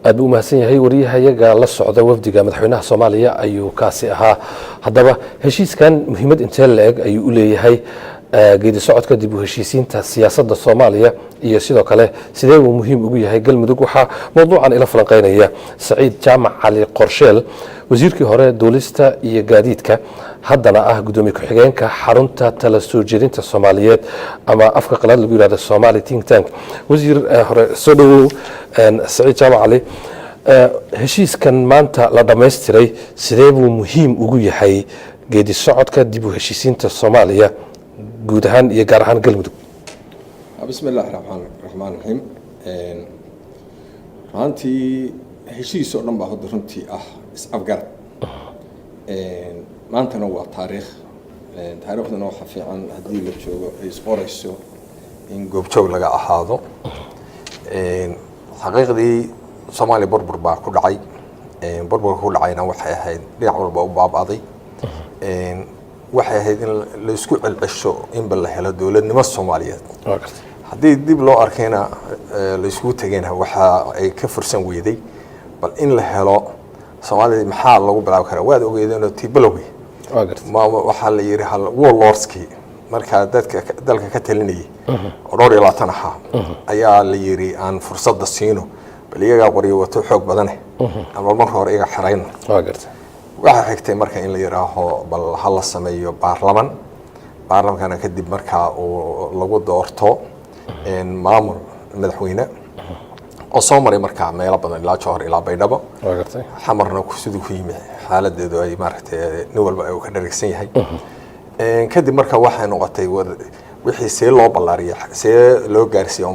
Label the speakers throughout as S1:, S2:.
S1: aad u mahadsan yahay wariyahayaga la socda wafdiga madaxweynaha Soomaaliya ayuu kaasi ahaa haddaba heshiiskan muhiimad intee leeg ayuu u leeyahay geedi socodka dib u heshiisiinta siyaasadda Soomaaliya iyo sidoo kale sidee uu muhiim ugu yahay galmudug waxa mowduucan ila falanqeynaya Saciid Jaamac Cali Qorsheel wasiirkii hore duulista iyo gaadiidka haddana ah gudoomiye ku-xigeenka xarunta tala soo jeedinta Soomaaliyeed ama afka qalaad lagu yiraahdo Somali Think Tank wasiir hore soo dhawow Saciid Jaamac Cali heshiiskan maanta la dhameystiray sidee buu muhiim ugu yahay geedi socodka dib u heshiisiinta Soomaaliya guud ahaan iyo gaar ahaan galmudug
S2: bismillaahir rahmaanir rahiim maantii heshiis oo dhan baa runtii ah is-afgarad maantana waa taariikhdana waxa fiican haddii la joogo ay isqorayso in goobjoog laga ahaado xaqiiqdii Soomaaliya burbur baa ku dhacay burburka ku dhacayna waxay ahayd dhinac walba u baabaaday waxay ahayd in la isku celcesho in bal la helo dawladnimo Soomaaliyeed haddii dib loo arkayna la isku tagayna waxa ay ka fursan weeday bal in la helo Soomaaliya maxaa lagu bilaabi karaa waad ogeedeen tibalowgi waxa la yiri hal warlordski marka dalka ka talinayay oo dhowr iyo 20 ah ayaa la yiri aan fursad siino bal iyaga qoriyo wato xoog badan ama marka hore iyaga xarayno waxa xigtay marka in la yiraaho bal hal sameeyo baarlamankana kadib marka oo lagu doorto maamul madaxweyne oo soo maray marka meelo badan ilaa Jowhar ilaa Baydhabo xamarna ku sidoo ku yimid xaaladeedu ay maaragtay nin walba ay ka dharagsan yahay kadib marka waxay noqotay wixii see loo ballaariyay see loo gaarsiiyay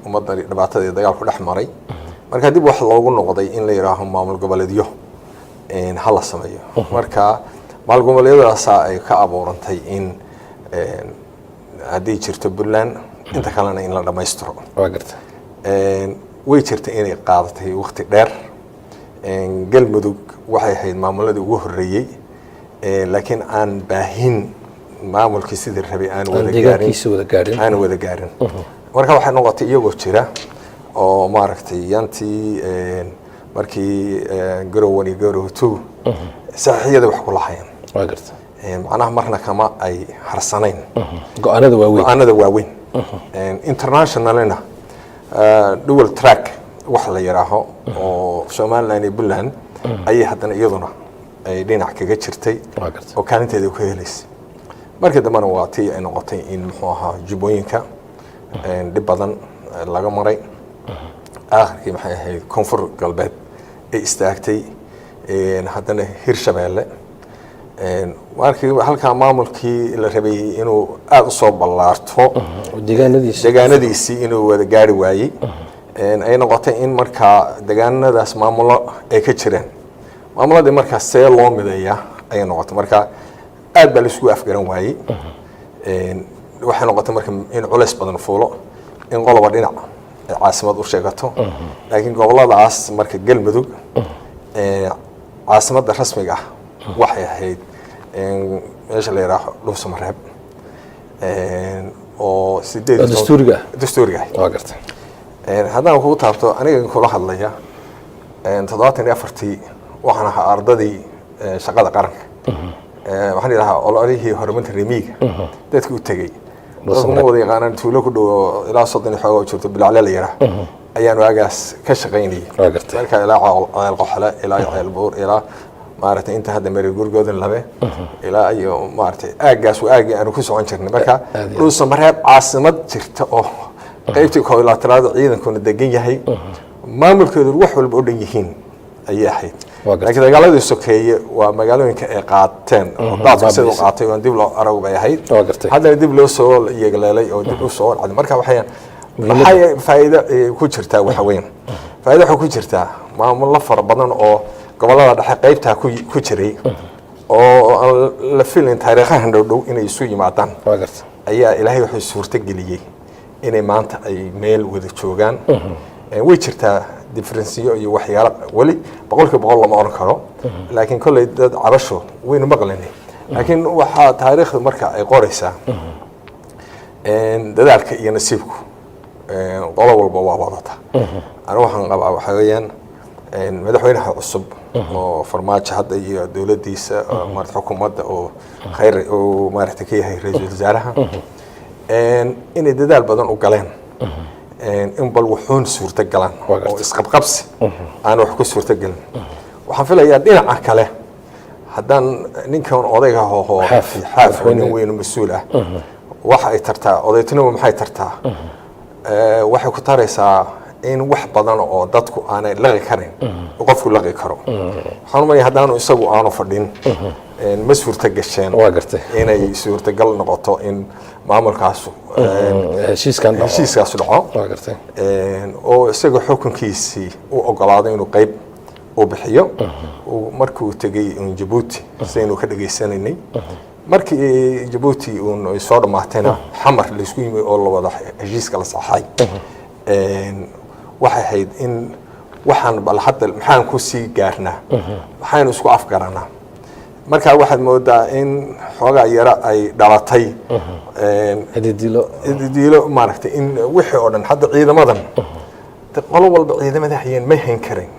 S2: ummadda dhibaatada dagaalku dhex maray marka dib wax loogu noqday in la yiraaho maamul goboleedyo hal sameeyo marka maamul goboleedyadaas ay ka abuurantay in haddii jirto Puntland inta kalena in la dhameystiro way jirtay inay qaadatay waqti dheer galmudug waxay ahayd maamuladii ugu horeeyay laakiin aan baahin maamulkii sidii rabay aan wada gaarin marka waxay noqotay iyagoo jira oo maaragtay yantii markii garowani garowtu saxiyada wax ku lahayn macnaha marna kama ay harsanayn go'aanada waaweyn internationalna dual track wax la yiraaho oo Soomaaliland iyo Puntland ay haddana iyaduna ay dhinac kaga jirtay oo kaalinteeda ku helaysay markii dambana waa tii ay noqotay in muxuu ahaa jubooyinka dib badan laga maray aakhirkii maxay ahayd koonfur galbeed ay istaagtay haddana Hirshabeelle markii halka maamulkii la rabay inuu aad u soo ballaarto deegaanadiisii inuu wada gaari waayay ay noqotay in marka deegaanadaas maamulo ay ka jireen maamuladii marka see loo mideeyaa ay noqotay marka aad baa la isku afgaran waayay waxay noqotay marka in culays badan fuulo in qoloba dhinac ay caasimad u sheegato laakiin goboladaas marka galmudug caasimadda rasmiga ah waxay ahayd meesha la yiraahdo Dhuusamareeb oo dastuuriga waa gartay haddaan ku taabto aniga kula hadlaya 74 waxaan ahaa ardadii shaqada qaranka waxaan ilaahaa ololihii horumarinta remiga dadka u tagay dadku wada yaqaanaan tuulo ku dhow ilaa 30 xoog oo jirto bilacla la yiraahdo ayaan waagaas ka shaqeynayay marka ilaa ceel qoxle ilaa ceel buur ilaa maaragtay inta hadda meel gurigoodan labe ilaa iyo maaragtay aagaas aan ku socon jirnay marka Dhuusamareeb caasimad jirta oo qaybtii koolaatiraad ciidankuna degan yahay maamulkoodu wax walba u dhan yihiin ayay ahayd laakiin dagaaladii sokeeye waa magaalooyinka ay qaateen oo dadka sidoo qaatay oo dib loo arag bay ahayd hadda dib loo soo yeegleelay oo dib u soo cad marka waxay faa'iido ku jirtaa waxa weyn faa'iido ku jirtaa maamul fara badan oo gobolada dhexe qaybta ku jiray oo la filin taariikhahan dhow inay isu yimaadaan ayaa ilaahay wuxuu suurta geliyay inay maanta ay meel wada joogaan way jirtaa differenciyo iyo waxyaalo wali 100% lama oran karo laakiin kulay dad cabasho waynu maqlaynay laakiin waxa taariikhda marka ay qoraysaa dadaalka iyo nasiibku qolo walba waa wadata أنا وحنا قبعة وحويان madaxweynaha cusub oo farmaajo hadda iyo dowladdiisa maarata xukuumadda oo khayr oo maarata ka yahay ra'iisul wasaaraha inay dadaal badan u galeen in bal wuxuun suurta galaan oo isqabqabsi aan wax ku suurta galin waxaan filayaa dhinaca kale haddaan ninkan odayga hoo xaaf nin weyn mas'uul ah waxa ay tartaa odaytinimo maxay tartaa waxay ku taraysaa in wax badan oo dadku aanay laqi karin qofku laqi karo waxaan u maleeyahay haddaanu isagu aanu fadhin ma suurta gasheen inay suurtagal noqoto in maamulkaas heshiiskaas dhaco oo isaga xukunkiisii u ogolaaday inuu qayb u bixiyo markuu tegay Djibouti saynu ka dhageysanaynay markii Djibouti uu soo dhamaatayna xamar la isku yimid oo la wada heshiiska la saxay waxay ahayd in waxaan bal hadda maxaan ku sii gaarnaa waxaan isku afgaranaa marka waxaad moodaa in xoogaa yara ay dhalatay hadiidilo maaragtay in wixii oo dhan hadda ciidamadan qolo walba ciidamada hayeen ma hayn karin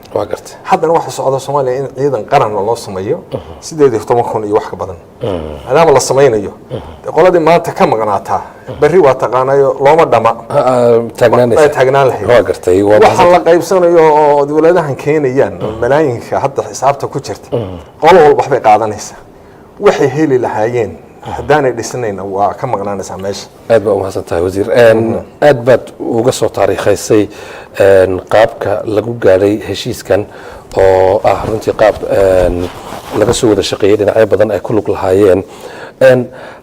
S2: haddana waxa socda Soomaaliya in ciidan qaran loo sameeyo 18,000 iyo wax ka badan maadaama la sameynayo qoladii maanta ka maqnaataa bari waa taqaanayo looma dhama taagnaan lahayd waxa la qaybsanayo oo dawladahan keenayaan malaayiinka hadda xisaabta ku jirta qolo walba waxbay qaadanaysaa waxay heli lahaayeen haddaanay dhisnayna waa ka maqnaanaysaa meesha
S1: aad baa u mahadsantahay wasiir aad baad uga soo taariikhaysay qaabka lagu gaadhay heshiiskan oo ah runtii qaab laga soo wada shaqeeyay dhinacyo badan ay ku lug lahaayeen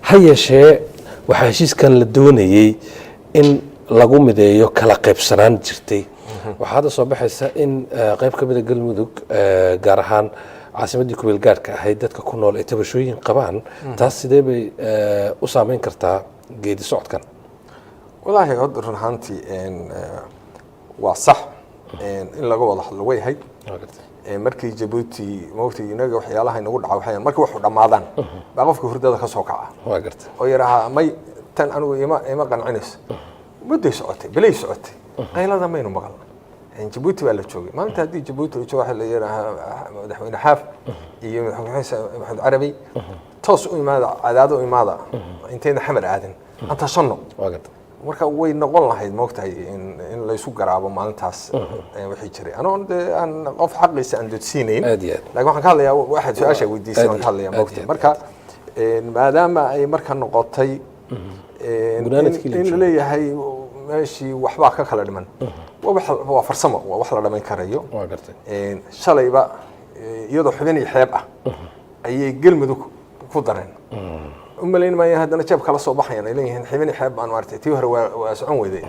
S1: ha yeeshee waxaa heshiiskan la doonayay in lagu mideeyo kala qaybsanaan jirtay waxaa hadda soo baxaysa in qayb ka mid ah Galmudug gaar ahaan caasimadii ku meelgaarka ahayd dadka ku nool ay tabashooyin qabaan taas sidee bay u saameyn kartaa geedi socodkan
S2: wallaahi hadda run ahaantii waa sax in laga wada hadlo way ahayd markii Djibouti moogtay inaga waxyaalaha inagu dhaca waxay markii wax u dhamaadaan baa qofka hurdada ka soo kaca oo yaraha may tan anigu ima qancinayso muddo socotay bilay socotay qaylada maynu maqal Djibouti baa la joogay maanta hadii Djibouti uu joogo la yiraahdo madaxweyne xaaf iyo madaxweyne Maxamed Carabi toos u imaada cadaado u imaada intayna xamar aadan anta shanno marka way noqon lahayd moogtahay in la isku garaabo maalintaas wixii jiray aan qof xaqiisa aan dodsiinayn laakiin waxaan ka hadlayaa waxa su'aasha weydiisay aan ka hadlayaa moogtahay marka maadaama ay marka noqotay in la leeyahay meeshii waxba ka kala dhiman waa farsamo wax la dhameyn karayo shalayba iyadoo xubin iyo xeeb ah ayay Galmudug ku dareen umaleyn ma yahay hadana jeeb kala soo baxayaan ay leeyihiin xubin iyo xeeb aan maartay tii hore waa socon weyday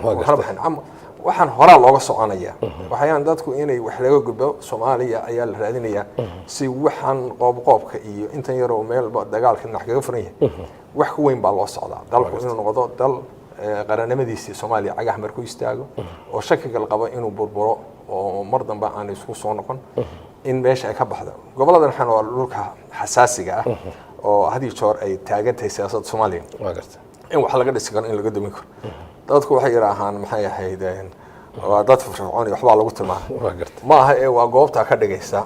S2: waxaan horaa looga soconaya waxayaan dadku inay wax laga gudbo Soomaaliya ayaa la raadinaya si waxaan qoobka iyo intan yar oo meel dagaalka dhinac kaga furan yahay wax ku weyn baa loo socdaa dalku inuu noqdo dal qaranimadiisa Soomaaliya cagaha markuu istaago oo shakiga la qabo inuu burburo oo mar dambe aan isku soo noqon in meesha ay ka baxdo goboladan waxaan waa dhulka xasaasiga ah oo hadii joor ay taagantahay siyaasadda Soomaaliya in wax laga dhisi karo in laga dumin karo dadku waxay yiraahdaan maxay ahaydeen waa dad fircoon waxba lagu tilmaamay ma aha ee waa goobta ka dhigaysa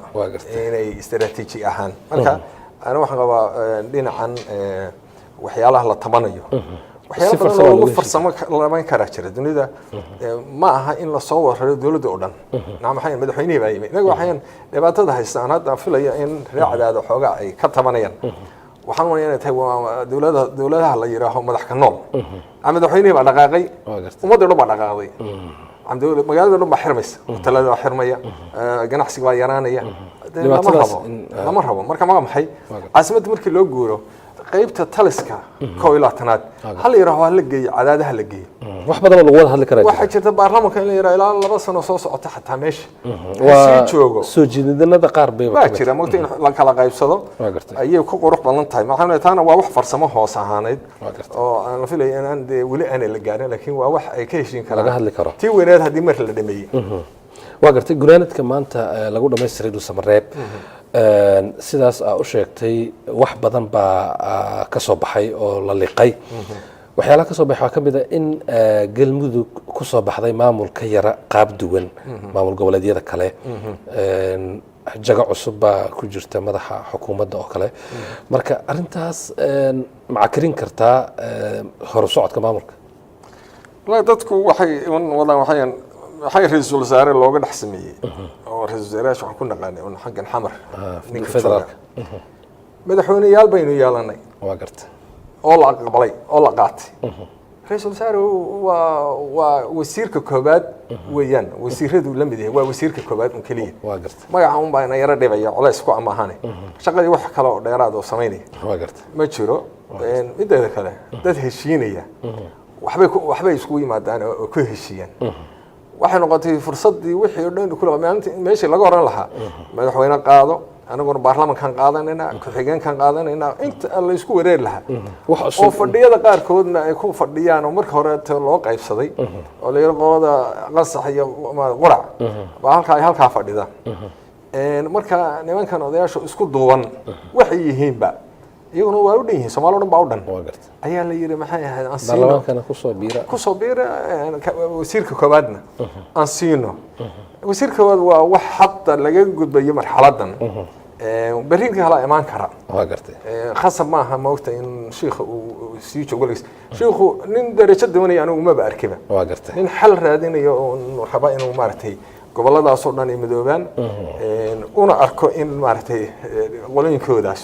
S2: inay istiraatiiji ahaan marka ana waxaan qabaa dhinacan waxyaalaha la tabanayo waxyaalaha lagu farsamo labayn kara jira dunida ma aha in la soo wararo dawladda oo dhan maxay madaxweynaha baa yimid inaga waxaan dhibaatada haystaan hadda filaya in raacadaada xoogaa ay ka tabanayaan waxaan u wanaagsan tahay dawladaha la yiraahdo madax ka nool madaxweynaha baa dhaqaaqay ummadda dhan baa dhaqaaqday magaalada dhan baa xirmaysa hotelada baa xirmaya ganacsiga baa yaraanaya lama rabo marka maxay caasimadda markii loo guuro qaybta taliska kooylaatanaad hal yiraahdo la geeyo cadaadaha la geeyo
S1: wax badan lagu wada hadli karaa
S2: waxa jirta baarlamaanka in la yiraahdo ilaa 2 sano soo socota xataa meesha waa joogo
S1: soo jeedinada qaar bay
S2: waa jira moogta in la kala qaybsado ayay ku qurux badan tahay maxaa taana waa wax farsamo hoos ahaaneed oo aan filayo in wali aan la gaarin laakiin waa wax ay ka heshiin karaan laga hadli karo tii weynaad hadii mar la dhameeyay
S1: waa gartay gunaanadka maanta lagu dhameystiray Dul Samareeb sidaas u sheegtay wax badan baa ka soo baxay oo la liqay waxyaalaha ka soo baxay waxaa ka mid ah in galmudug ku soo baxday maamul ka yara qaab duwan maamul goboleedyada kale jago cusub baa ku jirta madaxa xukuumadda oo kale marka arrintaas ma cakirin kartaa horu socodka maamulka
S2: dadku waxay wadaan waxay ra'iisul wasaare looga dhex sameeyey oo ra'iisul wasaarayaasha waxaan ku naqaanay un xaggan xamar ninka federaalka madaxweyneyaal baynu yeelanay
S1: waa garta
S2: oo la aqbalay oo la qaatay ra'iisul wasaare waa wasiirka koobaad weeyaan wasiiradu la mid yahay waa wasiirka koobaad un kaliya
S1: waa garta
S2: magaca un baa ina yara dhibaya culays ku amahane shaqadii wax kale oo dheeraad oo samaynaya
S1: waa garta
S2: ma jiro mideeda kale dad heshiinaya waxbay iskugu yimaadaan oo ku heshiiyaan waxay noqotay fursadii wixii oo dhan kula meeshii laga oran lahaa madaxweyne qaado anaguna baarlamankan qaadanayna ku-xigeenkan qaadanayna inta la isku wareeri lahaa oo fadhiyada qaarkoodna ay ku fadhiyaan oo marka hore loo qaybsaday oo la yidhi qolada qasax iyo qurac baa halkaa fadhida marka nimankan odayaasha isku duuban waxay yihiinba iyaguna waa u dhan yihiin Soomaali oo dhan baa u dhan ayaa la yiri maxay ahayd
S1: baarlamaanka
S2: kusoo biira wasiirka koobaadna aan siino wasiirka koobaad waa wax hadda laga gudbayo marxaladan berrinka hala imaan kara
S1: waa gartay
S2: khasab ma aha moogta in sheekhu uu sii joogo sheekhu nin darajo doonaya anigu ma ba arkiba
S1: waa gartay
S2: nin xal raadinayo oo raba inuu maartay goboladaas oo dhan ay midoobaan una arko in maartay qolooyinkoodaas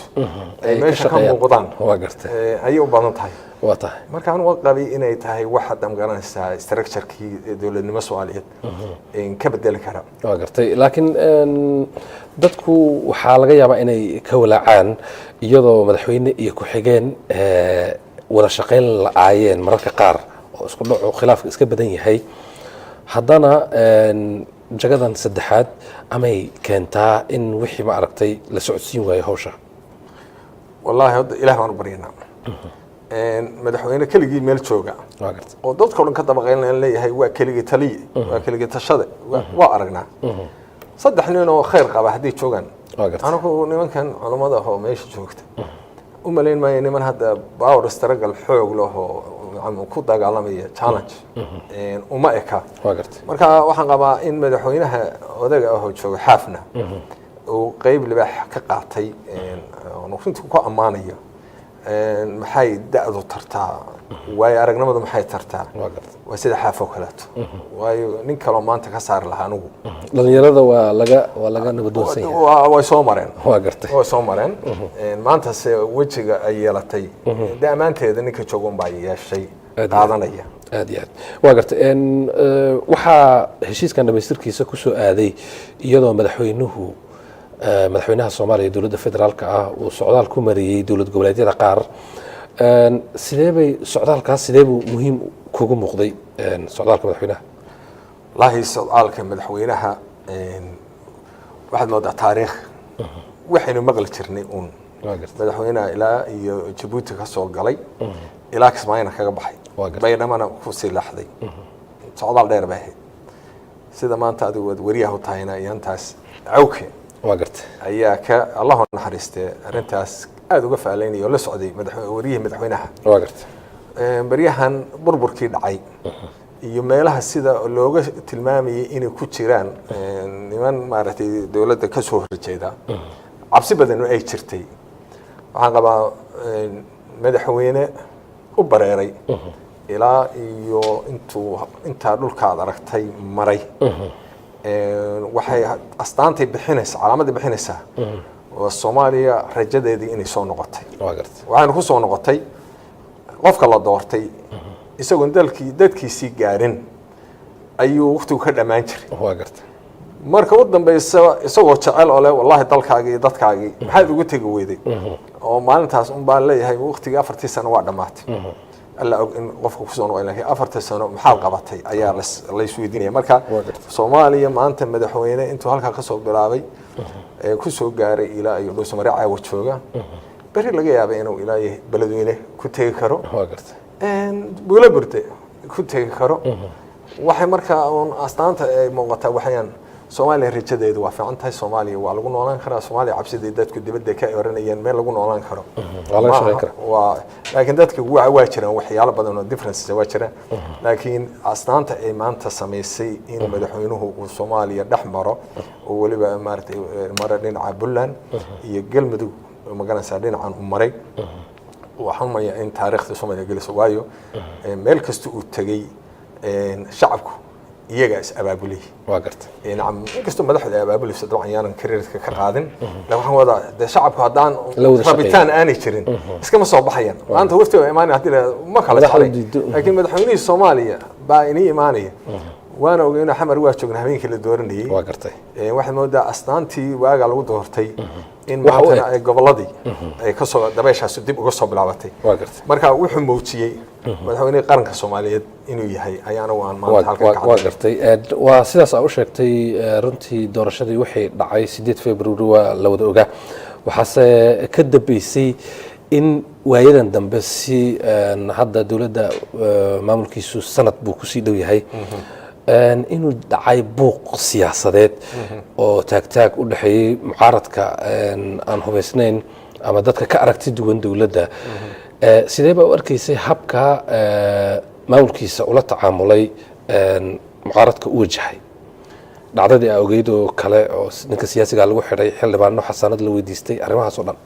S2: ay meesha ka muuqdaan
S1: waa gartay
S2: ay u badan tahay
S1: waa tahay
S2: marka anu qabay inay tahay wax hadda magaranaysaa structure-kii dowladnimo Soomaaliyeed ka bedeli kara
S1: waa gartay laakiin dadku waxaa laga yaabaa inay ka walaacaan iyadoo madaxweyne iyo ku-xigeen wada shaqayn la'aayeen mararka qaar oo isku dhaco khilaafka iska badan yahay haddana jagadan saddexaad amay keentaa in wixii ma aragtay la socodsiin waayo hawsha
S2: wallaahi hadda ilaah waan baryanaa madaxweyne keligii meel jooga oo dadka oo dhan ka dabaqayn leeyahay waa keligii taliye waa keligii tashade waa aragnaa saddex nin oo khayr qaba haddii joogaan anigu nimankan culamada oo meesha joogta u malayn maayo niman hadda power struggle xoog leh oo ku dagaalamaya challenge uma eka marka waxaan qabaa in madaxweynaha odaga ah oo jooga xaafna uu qayb libaax ka qaatay oo runtii ku ammaanayo maxay da'du tartaa waayo aragnimadu maxay tartaa waa sida xaafo kaleeto waayo nin kale maanta ka saar lahaa anigu
S1: dhalinyarada waa laga nabadoonsan yahay
S2: way soo mareen
S1: waa gartay
S2: way soo mareen maanta se wajiga ay yeelatay damaanteeda ninka joogan baa yeeshay qaadanaya
S1: aad iyo aad waa gartay waxaa heshiiskan dhamaystirkiisa ku soo aaday iyadoo madaxweynaha Soomaaliya dowladda federaalka ah uu socdaal ku mariyay dowlad goboleedyada qaar sidee buu muhiim kugu muuqday socdaalka madaxweynaha
S2: laahi socdaalka madaxweynaha waxaad moodaa taariikh waxaynu maqli jirnay uun madaxweynaha ilaa iyo Djibouti ka soo galay ilaa Kismaayona kaga baxay baydhamana ku sii laxday socdaal dheer baa ahayd sida maanta adigu wariyaha u tahayna iyantaas awke
S1: waa gartay
S2: ayaa ka Allah naxariistay arintaas aad uga faalaynayo la socday madaxweynaha
S1: waa gartay
S2: bariyahan burburkii dhacay iyo meelaha sida looga tilmaamayay inay ku jiraan niman maaragtay dawladda ka soo horjeeda cabsi badan oo ay jirtay waxaan qabaa madaxweyne u bareeray ilaa iyo inta dhulkaad aragtay maray waxay astaantay bixinaysaa calaamadii bixinaysaa oo Soomaaliya rajadeedii inay soo noqotay waxaan ku soo noqotay qofka la doortay isagoo dadkiisii gaarin ayuu waqtigu ka dhamaan jiray marka u dambaysa isagoo jecel oo leh wallahi dalkaaga iyo dadkaaga maxaad ugu tagi weyday oo maalintaas un baan leeyahay waqtiga 4 sano waa dhamaatay alla og in qofku ku soo noqon lahayd 4 sano maxaa qabatay ayaa la isweydiinaya marka Soomaaliya maanta madaxweyne intuu halka ka soo bilaabay ku soo gaaray ilaa iyo Dhuusamareeb caawa jooga bari laga yaabay inuu ilaahay beledweyne ku tagi karo Buulaburde ku tagi karo waxay markaa astaanta ay muuqataa waxayaan Soomaaliya rajadeedu waa fiican tahay Soomaaliya waa lagu noolaan karaa Soomaaliya cabsideeda dadku dibadda ka oranayeen meel lagu noolaan karo waa laakiin dadka waa jiraan waxyaalo badan oo differences waa jiraan laakiin asnaanta ay maanta sameysay in madaxweynuhu uu Soomaaliya dhaxmaro oo waliba maartay mara dhinaca Puntland iyo Galmudug magaranaysa dhinacan u maray waxaan ma in taariikhda Soomaaliya geliso waayo meel kasta uu tagay shacabku iyaga is abaabulay
S1: waa gartay
S2: nacam inkastoo madaxda abaabulaysa dabcan yaanan kareerka ka qaadin laakiin waxaan wadaa shacabku haddaan rabitaan aanay jirin iskama soo baxayaan maanta waftiga imaanaya hadii ma kala tahay laakiin madaxweynihii Soomaaliya baa inay imaanaya waana ogeeyna xamar waa joognaa habeenkii la dooranayay
S1: waa gartay
S2: waxa moodaa asnaantii waaga lagu doortay in maanta ay goboladii ay ka soo dabeeshaas dib uga soo bilaabatay
S1: waa gartay
S2: marka wuxuu muujiyay madaxweynaha qaranka Soomaaliyeed inuu yahay ayaana waan maanta halka ka
S1: waa gartay waa sidaas ay u sheegtay runtii doorashadii wixii dhacay 8 February waa la wada ogaa waxaase ka dambeysay in waayadan dambe si hadda dawladda maamulkiisu sanad buu ku sii dhow yahay inuu dhacay buuq siyaasadeed oo taagtaag u dhaxeeyay mucaaradka aan hubaysnayn ama dadka ka aragti duwan dawladda sidee baa u arkaysay habka maamulkiisa ula tacaamulay mucaaradka u wajahay dhacdadii ogeyd oo kale oo ninka siyaasiga lagu xidhay xildhibaano xasaanad la weydiistay arrimahaas oo dhan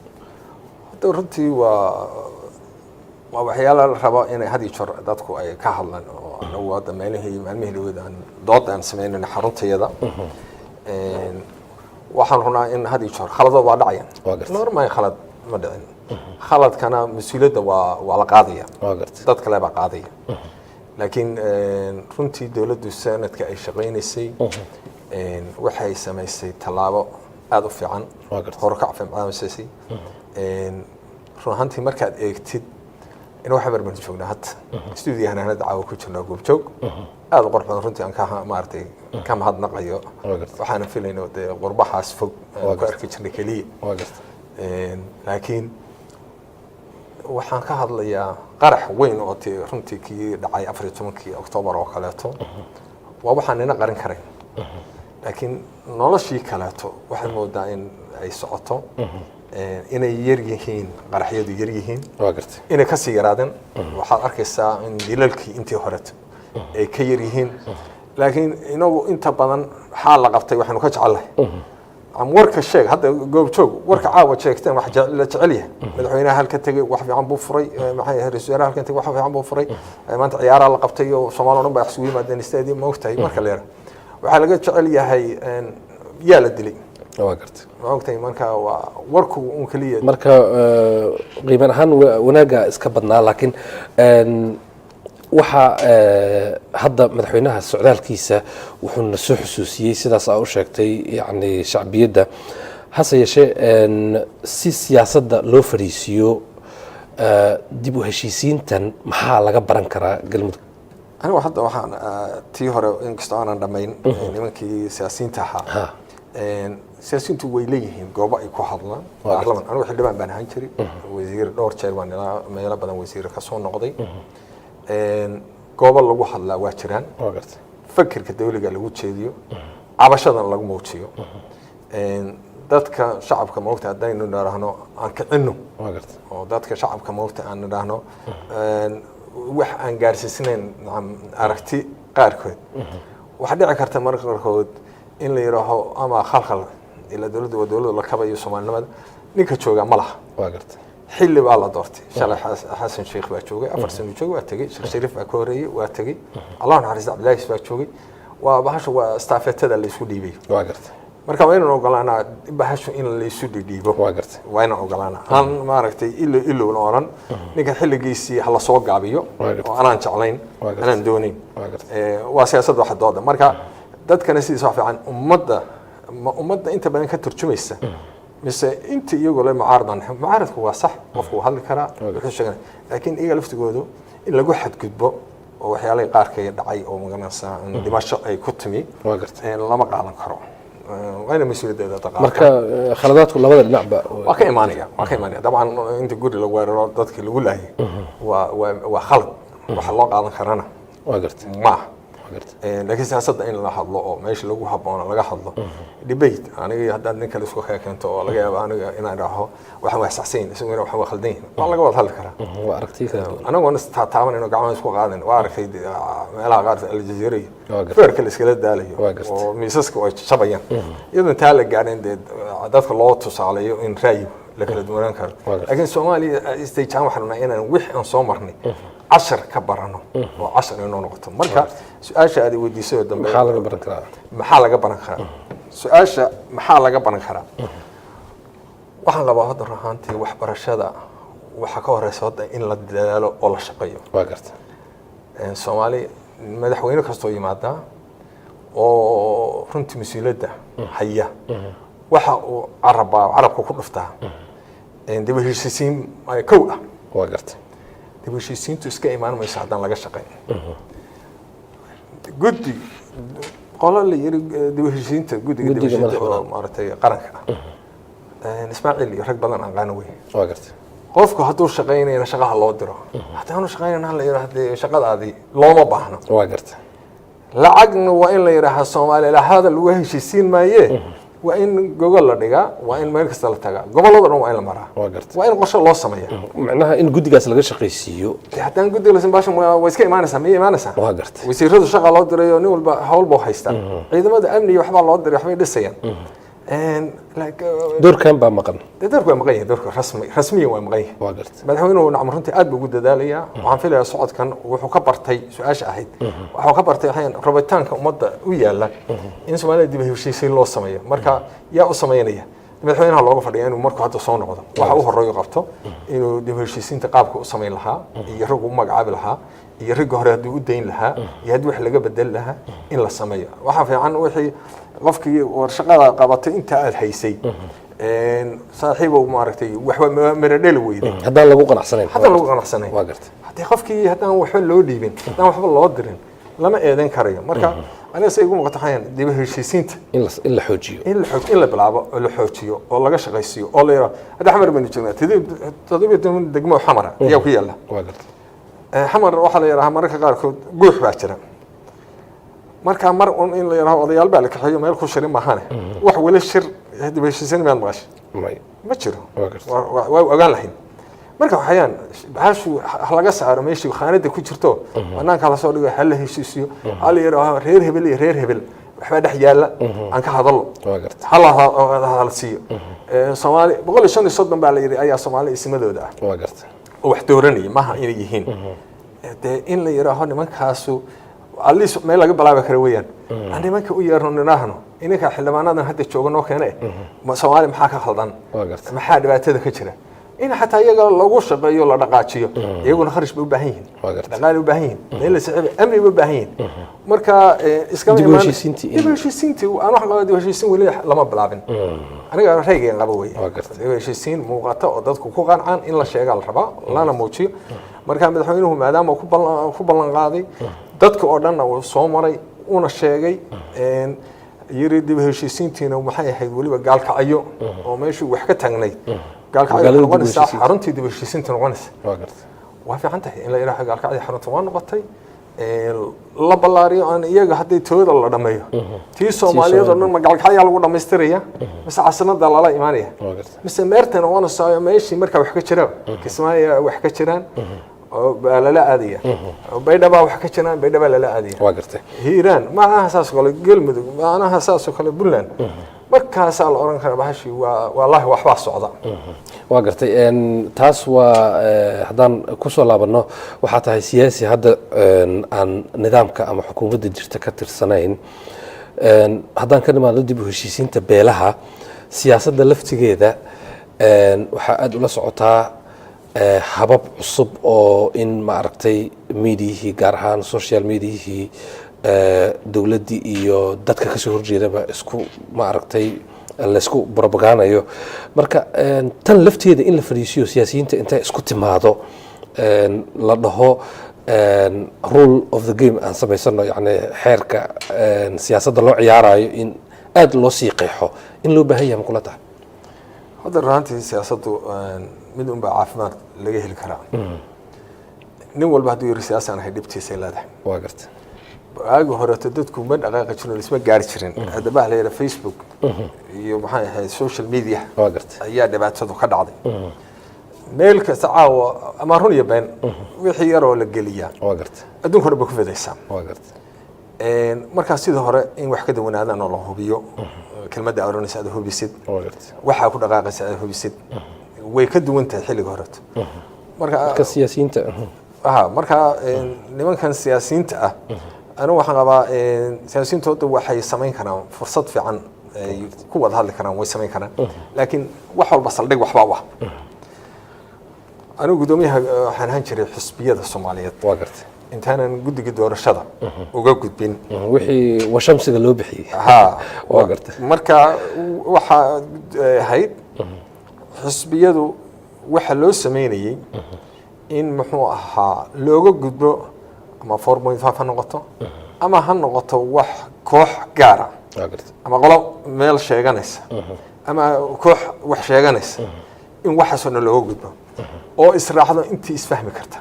S2: runtii waa waxyaalo la rabo inay had iyo jeer dadku ay ka hadlaan oo anagu hadda maalmihii dhaweydaan dood aan sameynayna xaruntayada waxaan runaa in had iyo jeer khaladaad waa dhacayaan normal khalad ma dhicin khaladkana mas'uuliyadda waa la qaadaya dad kale baa qaadaya laakiin runtii dawladdu sanadka ay shaqaynaysay waxay samaysay tallaabo aad u fiican horkac fiican run ahaantii markaad eegtid in waxa barban joognaa hadda stuudiyahan aan dacwo ku jirnaa goobjoog aad u qorxoon runtii aan ka maartay ka mahadnaqayo waxaan filaynaa qurbahaas fog ku arki jirnay kaliya laakiin waxaan ka hadlayaa qarax weyn oo runtii kii dhacay 14 Oktoobar oo kaleeto waa waxaan ina qarin karayn laakiin noloshii kaleeto waxaan moodaa in ay socoto inay yar yihiin qaraxyadu yar yihiin
S1: waa gartay
S2: inay ka sii yaraadeen waxaad arkaysaa in dilalkii intii horeeto ay ka yar yihiin laakiin inagu inta badan xaal la qabtay waxaanu ka jecelahay warka sheeg hadda goobjoog warka caawa sheegteen wax la jecel yahay madaxweynaha halka tagay wax fiican buu furay maxay ahayd rasuulaha halka tagay wax fiican buu furay maanta ciyaaraha la qabtay oo Soomaaliland baa isugu yimaadeen stadium ma ogtahay marka leer waxa laga jecel yahay yaa la dilay
S1: waa gartay
S2: ma ogtahay marka waa warku uu kaliya
S1: marka qiimaha ahaan wanaaga iska badnaa laakiin waxa hadda madaxweynaha socdaalkiisa wuxuu na soo xusuusiyay sidaas ay u sheegtay yani shacbiyadda hase yeeshee si siyaasadda loo fariisiyo dib u heshiisiintan maxaa laga baran karaa Galmudug
S2: anigu hadda waxaan tii hore inkastoo aanan dhamayn nimankii siyaasiyiinta ahaa siyaasiyiintu way leeyihiin goobo ay ku hadlaan baarlamaan anigu xildhibaan baan ahaan jiray wasiir dhowr jeer baan meelo badan wasiir ka soo noqday goobo lagu hadlaa waa jiraan fakirka dawliga lagu jeediyo cabashadan lagu muujiyo dadka shacabka moogta hadaynu niraahno aan kicino oo dadka shacabka moogta aan niraahno wax aan gaarsiisnayn aragti qaarkood waxa dhici karta marka qaarkood in la yiraaho ama khalkhal ila dawladda la kabayo Soomaalnimada ninka jooga ma laha xilli baa la doortay shalay Xasan Sheekh baa joogay 4 sano joogay waa tagay Sheekh Shariif baa ka horeeyay waa tagay Allah naxariisto Cabdilaahi baa joogay waa bahasha waa staafetada la isku dhiibay
S1: waa gartay
S2: marka waa inaan ogolaanaa bahasha in la isu dhiibo
S1: waa gartay
S2: waa inaan ogolaanaa aan maaragtay ilo oran ninka xilligiisii hala soo gaabiyo oo aanan jeclayn aanan doonin waa siyaasad wax dooda marka dadkana sidii soo fiican ummadda inta badan ka turjumaysa mise inta iyagoo la mucaaradku waa sax qofku hadli karaa wuxuu sheegay laakiin iyaga laftigoodu in lagu xadgudbo oo waxyaalaha qaarkay dhacay oo maganaysa dhimasho ay ku timi lama qaadan karo وين مسؤولية ده
S1: مركا خلادات ولا بدل نعبة
S2: وكأي مانية طبعا أنت قولي لو ردتك اللي قولها وخلط وحلاق على خرانة
S1: وقرت
S2: ما laakiin siyaasadda in la hadlo oo meesha lagu haboono laga hadlo debate aniga haddaad nin kale isku keento oo laga yaabo aniga inaan idhaaho waxaan wax saxsayn isaguna waxaan wax khaldan waa laga wada hadli karaa
S1: waa aragti kala duwan
S2: anagoona taaban inuu gacmaha isku qaadan waa arkay meelaha qaar aljazeera feerka la iskala daalayo oo miisaska ay jabayaan iyadoo intaa la gaadhin dadka loo tusaaleeyo in ra'yi la kala duwanaan karo laakiin Soomaaliya istayjaan waxaan rabnaa inaan wixii aan soo marnay 10 ka barano oo 10 inoo noqoto marka su'aasha aad weydiisay dambe maxaa laga baran karaa su'aasha maxaa laga baran karaa waxaan qabaa hadda rahantii waxbarashada waxa ka horeysa hadda in la dadaalo oo la shaqeeyo
S1: waa garta
S2: Soomaali madaxweyne kasto yimaada oo runtii mas'uuliyadda haya waxa uu carabka ku dhuftaa dib u heshiisiin ay kow ah
S1: waa garta
S2: dib u heshiisiintu iska imaan mayso haddaan laga shaqeyn guddi qolo la yiri dib u heshiisiinta guddiga dib u heshiisiinta maartay qaranka Ismaaciil iyo rag badan aan qaano weyn
S1: waa garta
S2: qofku hadduu shaqeynayna shaqaha loo diro haddaanu shaqeynayna la yiraahdo shaqadaadii looma baahna
S1: waa garta
S2: lacagna waa in la yiraahdo Soomaaliya hadal lagu heshiisiin maaye waa in gogol la dhigaa waa in meel kasta la tagaa gobolada dhan waa in la maraa waa in qorshe loo sameeyaa
S1: macnaha in guddigaas laga shaqaysiiyo
S2: haddaan guddiga la sambaashan waa iska imaanaysaa
S1: waa garta
S2: wasiiradu shaqa loo diray oo nin walba hawl buu haystaa ciidamada amniga waxbaa loo diray waxbay dhisayaan
S1: doorkan baa maqan
S2: doorku waa maqan yahay doorka rasmiyan waa maqan yahay
S1: waa garta
S2: madaxweynuhu nacam runtii aad buu ugu dadaalayaa waxaan filayaa socodkan wuxuu ka bartay su'aasha ahayd wuxuu ka bartay rabitaanka ummadda u yaala in Soomaaliya dib u heshiisiin loo sameeyo marka yaa u sameeynaya madaxweynaha looga fadhiyaa inuu markuu hadda soo noqdo waxa uu horeeyo qabto inuu dib u heshiisiinta qaabka u sameyn lahaa iyo rag u magacaabi lahaa iyo rag hore haddii u dayn lahaa iyo haddii wax laga bedel lahaa in la sameeyo waxa fiican wixii qofkii warshaqada qabatay inta aad haysay saaxiibow maaragtay waxba maradhel weeyday
S1: haddaan lagu qanacsanayn
S2: waa gartay haddii qofkii haddaan waxba loo dhiibin haddaan waxba loo dirin lama eedan karayo marka aniga say ugu muuqato xayaan dib u heshiisiinta
S1: in la xoojiyo
S2: in la bilaabo oo la xoojiyo oo laga shaqaysiyo oo la yiraahdo hadda xamar baan joognaa toddoba degmo xamara ayaa ku yaala
S1: waa gartay
S2: xamar waxa la yiraahdaa mararka qaarkood guux baa jira marka mar in la yiraahdo odayaal baa la kaxeeyo meel ku shirin maahane wax wala shir dib u heshiisiin ma maqash ma jiro waa ogaan lahayn marka waxayaan baxashu laga saaro meeshii khaanada ku jirto banaanka la soo dhigo hal la heshiisiyo hal yiraahdo reer hebel waxba dhex yaala aan ka hadalno hal siiyo Soomaali 135 baa la yiri ayaa Soomaali ismadooda ah
S1: waa garta
S2: oo wax dooranay maaha inay yihiin in la yiraahdo nimankaasu aliis meel laga bilaabo kara weeyaan nimanka u yeerno ninaahno inaka xildhibaanadan hadda joogan oo keenay Soomaali maxaa ka khaldan maxaa dhibaatada ka jira in xataa iyaga lagu shaqeeyo la dhaqaajiyo iyaguna kharash bay u baahan yihiin dhaqaale u baahan yihiin meel la sicib amni u baahan yihiin marka iska
S1: dib u heshiisiintii
S2: aan wax qabaa dib u heshiisiin weli lama bilaabin aniga raygaan qaba weey dib u heshiisiin muuqata oo dadku ku qancaan in la sheega la rabaa lana muujiyo marka madaxweynuhu maadaama ku ballan qaaday dadka oo dhan uu soo maray una sheegay yiri dib u heshiisiintiina waxay ahayd waliba gaalkacayo oo meeshii wax ka taagnayd gaalkacyo noqonaysa xaruntii dib u heshiisiinta noqonaysa waa fiican tahay in la yiraahdo gaalkacyo xarunta waa noqotay la ballaariyo aan iyaga hadday tooda la dhameeyo tii Soomaaliyeed oo dhan gaalkacyo lagu dhameystiraya mise caasimadda lala imaanaya mise meertan oo soo meeshii marka wax ka jira Kismaayo wax ka jiraan oo la aadaya baydhaba wax ka jiraan baydhaba la aadaya
S1: waa gartay
S2: Hiiraan ma aha asaas kale galmudug ma aha asaas kale Puntland markaas la oran kara bahashi wallahi waxba socda
S1: waa gartay taas waa haddaan ku soo laabano waxa tahay siyaasi hadda aan nidaamka ama xukuumadda jirta ka tirsanayn haddaan ka nimaado dib u heshiisiinta beelaha siyaasadda laftigeeda waxa aad ula socotaa habab cusub oo in maaragtay meediyihii gaar ahaan social meediyihii dawladdii iyo dadka ka soo horjeedaba isku maaragtay laysku propaganayo marka tan lafteeda in la fariisiyo siyaasiyiinta intay isku timaado la dhaho rule of the game aan samaysano yani xeerka siyaasadda loo ciyaarayo in aad loo sii qeexo in loo baahan yahay ma kula tahay
S2: hadda runtii siyaasaddu mid un baa caafimaad laga heli karaa nin walba hadduu yiri siyaasaan ahay dhibtiisa leedahay
S1: waa gartay
S2: waagi horeeto dadku ma dhaqaaqi jirin isma gaari jirin hadda baa la yidhaha Facebook iyo maxay ahayd social media
S1: waa gartay
S2: ayaa dhibaatadu ka dhacday meel kasta caawa ama run iyo been wixii yaroo la geliyaa
S1: waa gartay
S2: adduunka dhan ba ku fidaysaa
S1: waa gartay
S2: markaa sidii hore in wax ka duwanaadaan oo la hubiyo kelmadda oranaysa aad hubisid
S1: waa gartay
S2: waxaa ku dhaqaaqaysa aad hubisid way ka duwan tahay xilliga horeeto
S1: marka siyaasiyiinta
S2: marka nimankan siyaasiyiinta ah anigu waxaan qabaa siyaasiyiintooda waxay samayn karaan fursad fiican ay ku wada hadli karaan way samayn karaan laakiin wax walba saldhig waxba u ah anigu gudoomiyaha waxaan ahaan jiray xisbiyada Soomaaliyeed
S1: waa gartay
S2: intaanan guddiga doorashada uga gudbin
S1: wixii washamsiga loo bixiyay waa gartay
S2: marka waxa ahayd xisbiyadu waxa loo sameeyay in muxuu ahaa looga gudbo ama 4.5 ha noqoto ama ha noqoto wax koox gaar ah ama qolo meel sheeganaysa ama koox wax sheeganaysa in waxaasoo looga gudbo oo israacdo intii isfahmi karta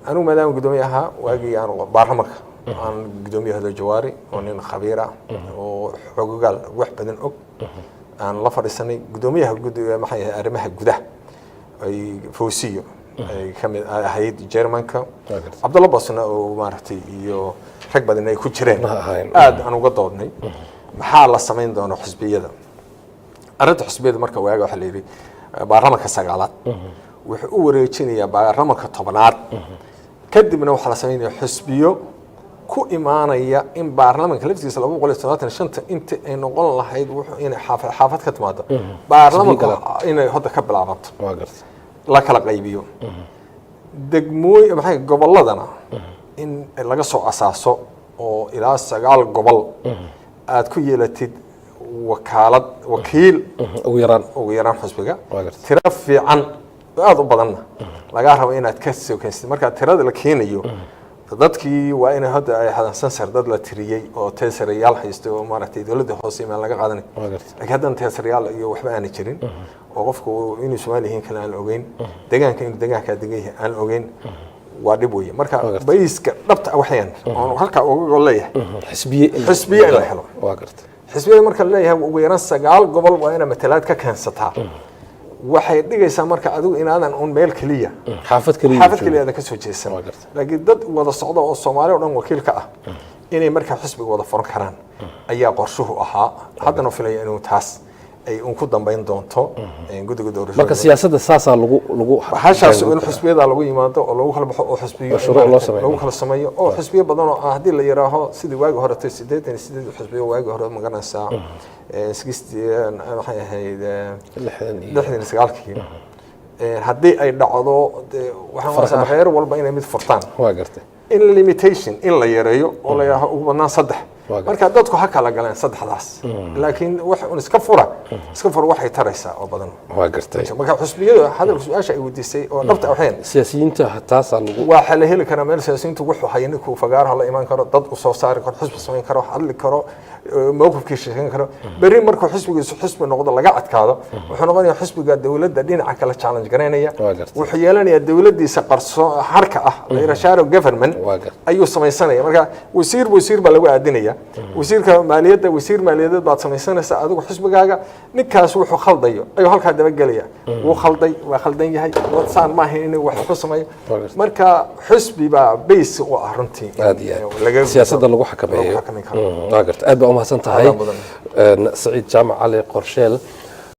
S2: anigu maadaama gudoomiyaha waagii aan baarlamaanka aan gudoomiyaha Jawaari oo nin khabiir ah oo xogogaal wax badan og aan la fadhiisanay gudoomiyaha guddiga maxay arrimaha gudaha ay Fawsiyo ay kamid ahayd Germanka Abdullah Basna oo maartay iyo rag badan ay ku jireen aad aan uga doodnay maxaa la sameyn doona xisbiyada arrinta xisbiyada marka waaga waxa la yiri baarlamaanka sagaalaad wuxuu u wareejinayaa baarlamaanka tobnaad kadibna waxa la sameeyaa xisbiyo ku imaanaya in baarlamaanka laftiisa 275 inta ay noqon lahayd wuxuu in xaafad ka timaado baarlamaanka inay hadda ka bilaabato
S1: waa gartay
S2: la kala qaybiyo degmooy maxay goboladana in laga soo asaaso oo ilaa 9 gobol aad ku yeelatid wakaalad wakiil ugu yaraan xisbiga tiro fiican aad u badanna laga rabo inaad ka soo keensid marka tirada la keenayo dadkii waa in hadda ay hadansan sar dad la tiriyay oo teesarayaal haysto oo maaragtay dawladda hoose ma laga qaadanay laakiin hadan teesarayaal iyo waxba aan jirin oo qofku inuu Soomaaliyiin kale aan ogeyn deegaanka inuu deegaanka deegaanka aan ogeyn waa dhib weeye marka bayska dhabta waxaan oo halka ugu leeyahay xisbiye la helo
S1: waa gartay
S2: xisbiyada marka la leeyahay ugu yaraan 9 gobol waa in matalaad ka keensataa waxay dhigaysaa marka adigu inaadan un meel kaliya
S1: xaafad
S2: kaliya ka soo jeesan laakiin dad wada socdo oo Soomaali oo dhan wakiil ka ah inay marka xisbiga wada furan karaan ayaa qorshuhu ahaa haddana filaya inuu taas ay ku dambeyn doonto guddiga doorashada
S1: marka siyaasadda saasa lagu
S2: hashaas in xisbiyada lagu yimaado oo lagu kala baxo oo xisbiyo lagu kala sameeyo oo xisbiyo badan oo hadii la yiraahdo sidii waagi hore 88 xisbiyo waagi hore magaranaysa 60 waxay ahayd 69 hadii ay dhacdo waxaan reer walba inay mid furtaan
S1: waa gartay
S2: in limitation in la yareeyo oo la yiraahdo ugu badnaan 3 marka dadku ha kala galaan saddexdaas laakiin wax un iska fura waxay taraysaa oo badan
S1: waa gartay
S2: marka xisbiyada hadalku su'aasha ay weydiisay oo dhabta waxeen
S1: siyaasiyiinta taas lagu
S2: waxa la heli karaa meel siyaasiyiintu wuxuu hayeen ku fagaaraha la iman karo dad u soo saari karo xisbi sameyn karo hadli karo mowqifkiisa sheegan karo bari markuu xisbigiisu xisbi noqdo laga adkaado wuxuu noqonayaa xisbiga dawladda dhinaca kala challenge gareynaya wuxuu yeelanayaa dawladdiisa qarso harka ah la yiraahdo government ayuu samaysanaya marka wasiir baa lagu aadinaya wasiirka maaliyadda wasiir maaliyadeed baad samaysanaysaa adigu xisbigaaga ninkaas wuxuu khaldayo ayuu halka daba galaya wuu khalday waa khaldan yahay saan ma ahayn inuu wax ku sameeyo marka xisbi baa base u ah runtii
S1: siyaasadda lagu xakameeyo waa gartay aad baa u mahadsan tahay Saciid Jaamac Ali Qorsheel